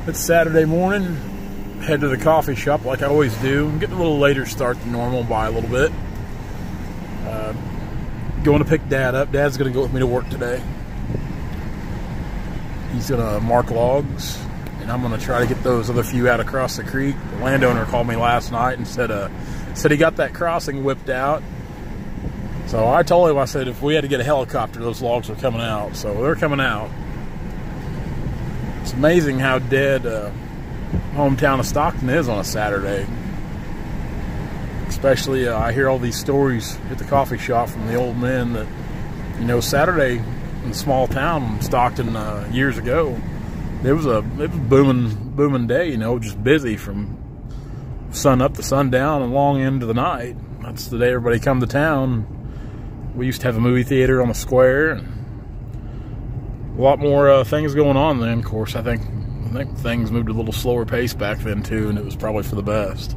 It's Saturday morning. Head to the coffee shop like I always do. I'm getting a little later start than normal by a little bit. Going to pick Dad up. Dad's going to go with me to work today. He's going to mark logs, and I'm going to try to get those other few out across the creek. The landowner called me last night and said he got that crossing whipped out. So I told him, I said, if we had to get a helicopter, those logs are coming out. So they're coming out. It's amazing how dead hometown of Stockton is on a Saturday. Especially, I hear all these stories at the coffee shop from the old men that, you know, Saturday in a small town, Stockton, years ago, it was booming day, you know, just busy from sun up to sundown and long into the night. That's the day everybody come to town. We used to have a movie theater on the square, and a lot more things going on then. Of course, I think things moved at a little slower pace back then too, and it was probably for the best.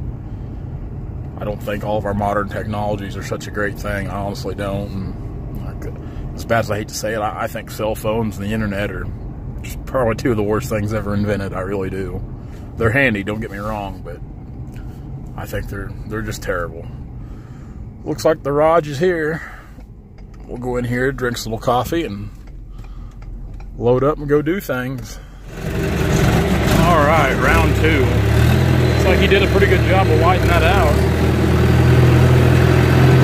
I don't think all of our modern technologies are such a great thing. I honestly don't. And as bad as I hate to say it, I think cell phones and the internet are just probably two of the worst things ever invented. I really do. They're handy, don't get me wrong, but I think they're just terrible. Looks like the Raj is here. We'll go in here, drink some little coffee, and load up and go do things. All right, round two. Looks like he did a pretty good job of whitening that out.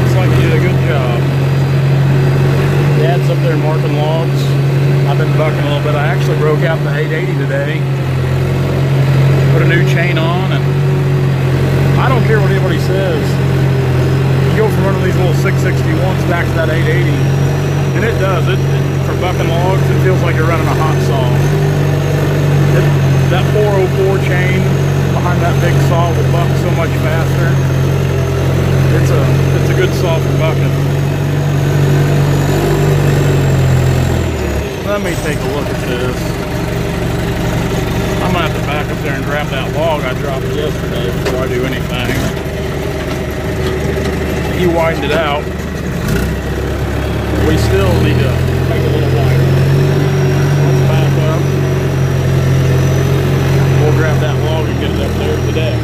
Looks like he did a good job. Dad's up there marking logs. I've been bucking a little bit. I actually broke out the 880 today. Put a new chain on, and I don't care what anybody says. You go from running these little 661s back to that 880, and it does. For bucking logs, it feels like you're running a hot saw. That 404 chain behind that big saw will buck so much faster. It's a good saw for bucking. Let me take a look at this. I'm gonna have to back up there and grab that log I dropped yesterday before I do anything. He widened it out. We still need to make a little wider. Let's back up. We'll grab that log and get it up there today.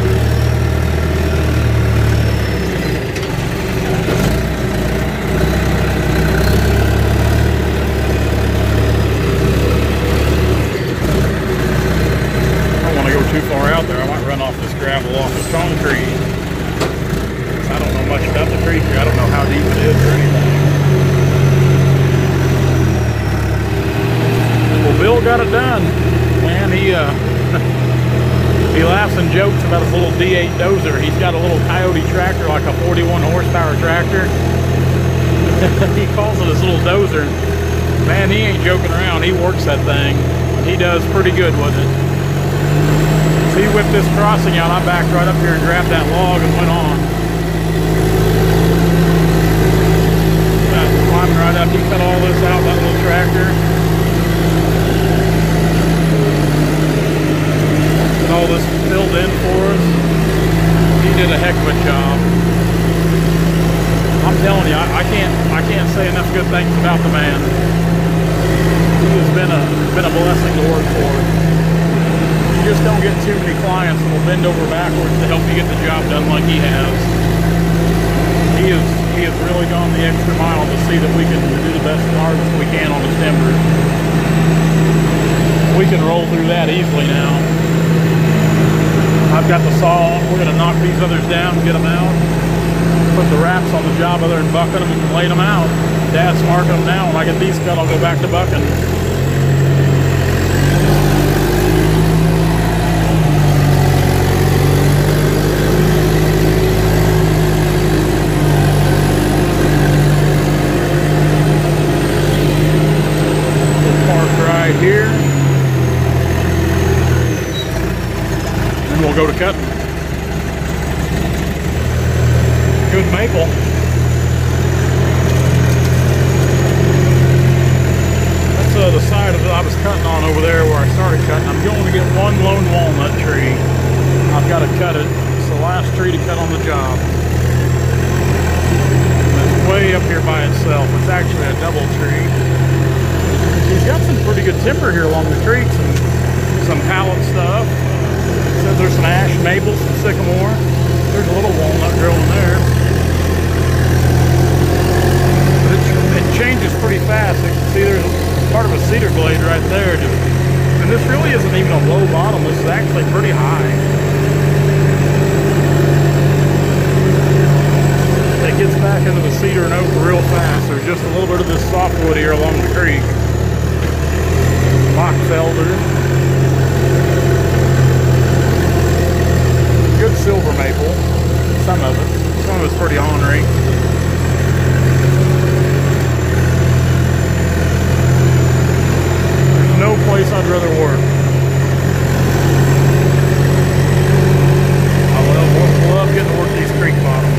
I don't want to go too far out there. I might run off this gravel off this concrete. I don't know much about the creek here. I don't know how deep it is or anything. Well, Bill got it done. Man, he laughs and jokes about his little D8 dozer. He's got a little Coyote tractor, like a 41 horsepower tractor. He calls it his little dozer. Man, he ain't joking around. He works that thing. He does pretty good with it. So he whipped this crossing out. I backed right up here and grabbed that log and went on. Climbing right up. He cut all this out, that little tractor. All this filled in for us. He did a heck of a job. I'm telling you, I can't say enough good things about the man. He has been a blessing to work for. You just don't get too many clients that will bend over backwards to help you get the job done like he has. He has really gone the extra mile to see that we can do the best harvest we can on his timber. We can roll through that easily now. I've got the saw on. We're going to knock these others down and get them out. Put the wraps on the job other than bucking them and laying them out. Dad's marking them now. When I get these cut, I'll go back to bucking. We'll park right here. We'll go to cutting. Good maple. That's the side of it I was cutting on over there where I started cutting. I'm going to get one lone walnut tree. I've got to cut it. It's the last tree to cut on the job. It's way up here by itself. It's actually a double tree. He's got some pretty good timber here along the creeks and some pallet stuff. So there's some ash, maple, some sycamore. There's a little walnut growing there. But it changes pretty fast. You can see there's part of a cedar blade right there. And this really isn't even a low bottom. This is actually pretty high. It gets back into the cedar and oak real fast. There's just a little bit of this softwood here along the creek. Box elder. Good silver maple. Some of it. Some of it's pretty ornery. There's no place I'd rather work. I love getting to work these creek bottoms.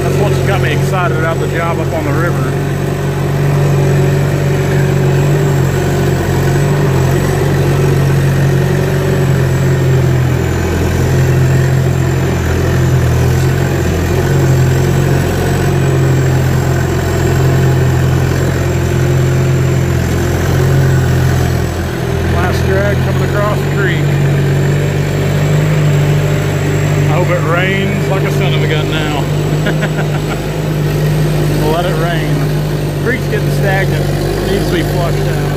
That's what's got me excited about the job up on the river. Like a son of a gun now. We'll let it rain. The creek's getting stagnant. It needs to be flushed out.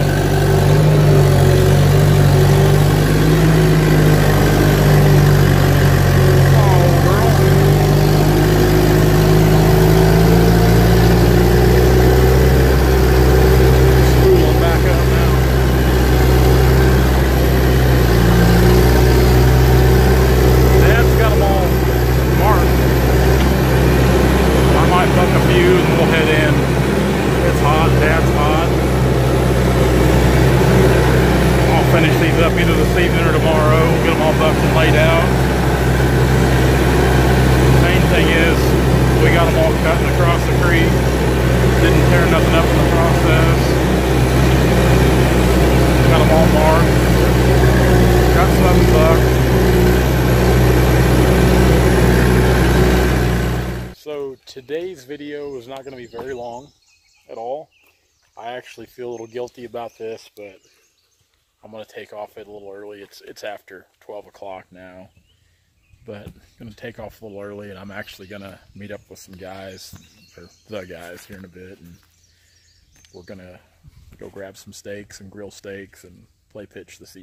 Finish these up either this evening or tomorrow. Get them all bucked and laid out. Main thing is we got them all cutting across the creek. Didn't tear nothing up in the process. Got them all marked. Got some bucked. So today's video is not going to be very long at all. I actually feel a little guilty about this, but I'm going to take off it a little early. It's after 12 o'clock now, but I'm going to take off a little early, and I'm actually going to meet up with some guys, or the guys, here in a bit, and we're going to go grab some steaks and grill steaks and play pitch this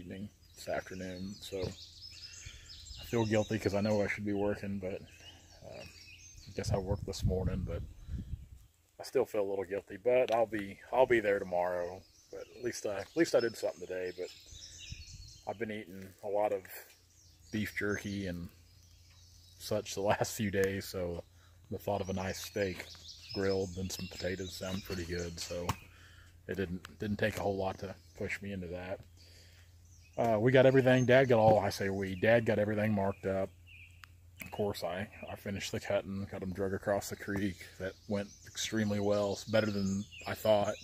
afternoon. So I feel guilty because I know I should be working, but I guess I worked this morning, but I still feel a little guilty. But I'll be there tomorrow. But at least I did something today. But I've been eating a lot of beef jerky and such the last few days, so the thought of a nice steak grilled and some potatoes sound pretty good. So it didn't take a whole lot to push me into that. We got everything. Dad got everything marked up. Of course, I finished the cutting, got them drug across the creek. That went extremely well. It's better than I thought.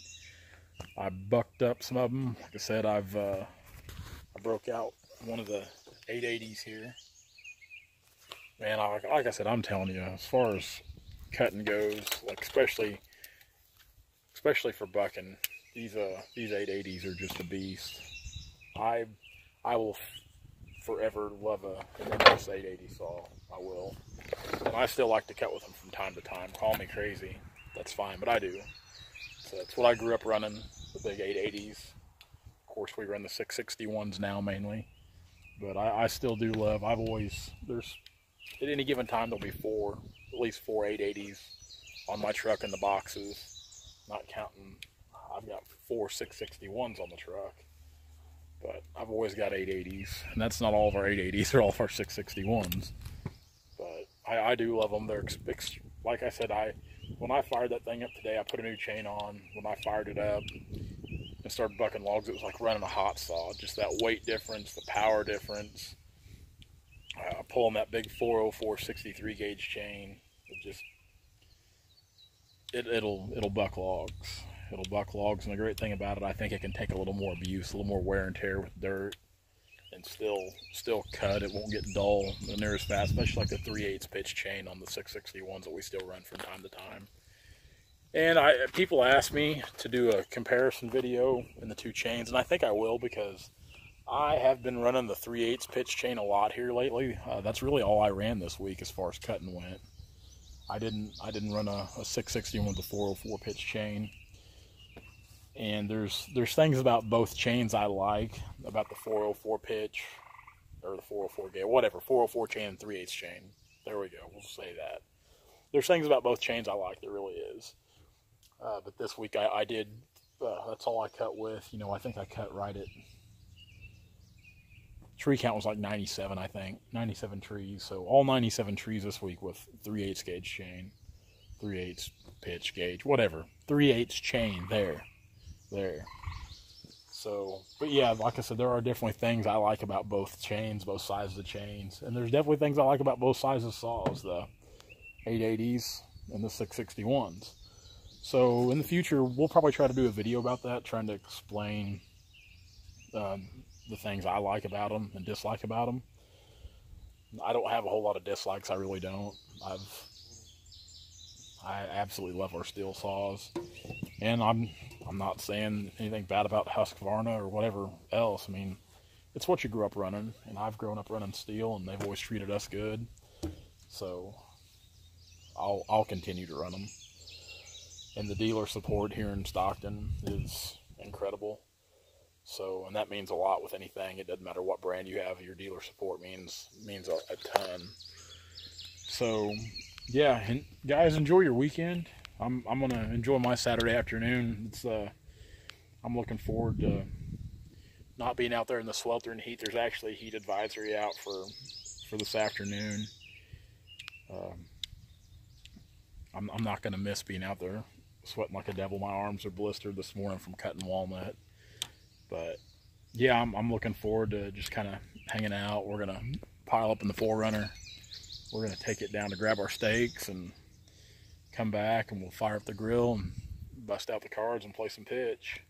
I bucked up some of them. Like I said, I broke out one of the 880s here. Man, like I said, I'm telling you, as far as cutting goes, like especially for bucking, these 880s are just a beast. I will forever love a nice 880 saw. I will. And I still like to cut with them from time to time. Call me crazy. That's fine, but I do. So that's what I grew up running, the big 880s. Of course, we run the 661s now mainly. But I still do love, at any given time there'll be at least four 880s on my truck in the boxes. Not counting, I've got 4 661s on the truck. But I've always got 880s. And that's not all of our 880s, they're all of our 661s. But I do love them. They're, like I said, when I fired that thing up today, I put a new chain on. When I fired it up and started bucking logs, it was like running a hot saw. Just that weight difference, the power difference. Pulling that big 404 63 gauge chain, it'll buck logs. It'll buck logs, and the great thing about it, I think it can take a little more abuse, a little more wear and tear with dirt, and still cut. It won't get dull near as fast, especially like the 3/8 pitch chain on the 661s that we still run from time to time. And people ask me to do a comparison video in the two chains, and I think I will, because I have been running the 3/8 pitch chain a lot here lately. That's really all I ran this week as far as cutting went. I didn't run a 661 with the 404 pitch chain. And there's things about both chains I like, about the 404 pitch, or the 404 gauge, whatever, 404 chain and 3/8 chain. There we go, we'll say that. There's things about both chains I like, there really is. But this week I did, that's all I cut with. You know, I think I cut right at, tree count was like 97, I think. 97 trees. So all 97 trees this week with 3/8 gauge chain. 3/8 pitch gauge, whatever. 3/8 chain, there. So, but yeah, like I said, there are definitely things I like about both chains, both sides of the chains. And there's definitely things I like about both sides of the saws, the 880s and the 661s. So in the future, we'll probably try to do a video about that, trying to explain the things I like about them and dislike about them. I don't have a whole lot of dislikes, I really don't. I absolutely love our steel saws, and I'm not saying anything bad about Husqvarna or whatever else. I mean, it's what you grew up running, and I've grown up running steel, and they've always treated us good. So I'll continue to run them. And the dealer support here in Stockton is incredible. So, and that means a lot with anything. It doesn't matter what brand you have, your dealer support means a ton. So, yeah, and guys, enjoy your weekend. I'm gonna enjoy my Saturday afternoon. It's I'm looking forward to not being out there in the sweltering heat. There's actually a heat advisory out for this afternoon. I'm not gonna miss being out there sweating like a devil. My arms are blistered this morning from cutting walnut. But yeah, I'm looking forward to just kind of hanging out. We're gonna pile up in the 4Runner. We're gonna take it down to grab our steaks and come back, and we'll fire up the grill and bust out the cards and play some pitch.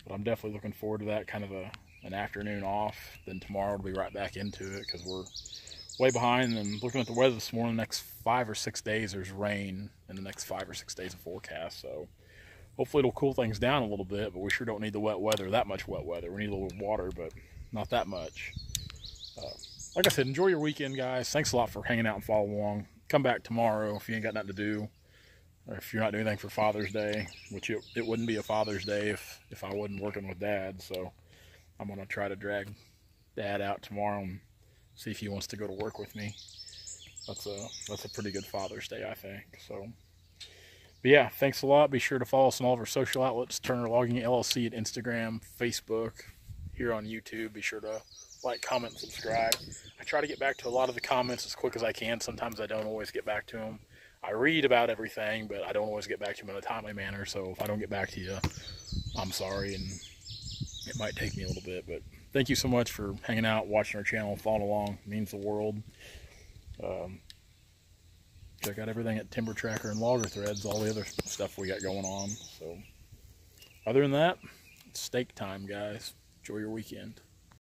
But I'm definitely looking forward to that, kind of an afternoon off. Then tomorrow we'll be right back into it, because we're way behind. And looking at the weather this morning, the next 5 or 6 days there's rain in the next 5 or 6 days of forecast. So hopefully it'll cool things down a little bit, but we sure don't need the wet weather, that much wet weather. We need a little water, but not that much. Like I said, enjoy your weekend, guys. Thanks a lot for hanging out and following along. Come back tomorrow if you ain't got nothing to do, or if you're not doing anything for Father's Day, which it wouldn't be a Father's Day if I wasn't working with Dad. So I'm going to try to drag Dad out tomorrow and see if he wants to go to work with me. That's a pretty good Father's Day, I think. So, but yeah, thanks a lot. Be sure to follow us on all of our social outlets, Turner Logging LLC at Instagram, Facebook, here on YouTube. Be sure to like, comment, and subscribe. I try to get back to a lot of the comments as quick as I can. Sometimes I don't always get back to them. I read about everything, but I don't always get back to them in a timely manner. So if I don't get back to you, I'm sorry, and it might take me a little bit. But thank you so much for hanging out, watching our channel, following along. It means the world. Check out everything at Timber Tracker and Logger Threads, all the other stuff we got going on. So other than that, it's steak time, guys. Enjoy your weekend.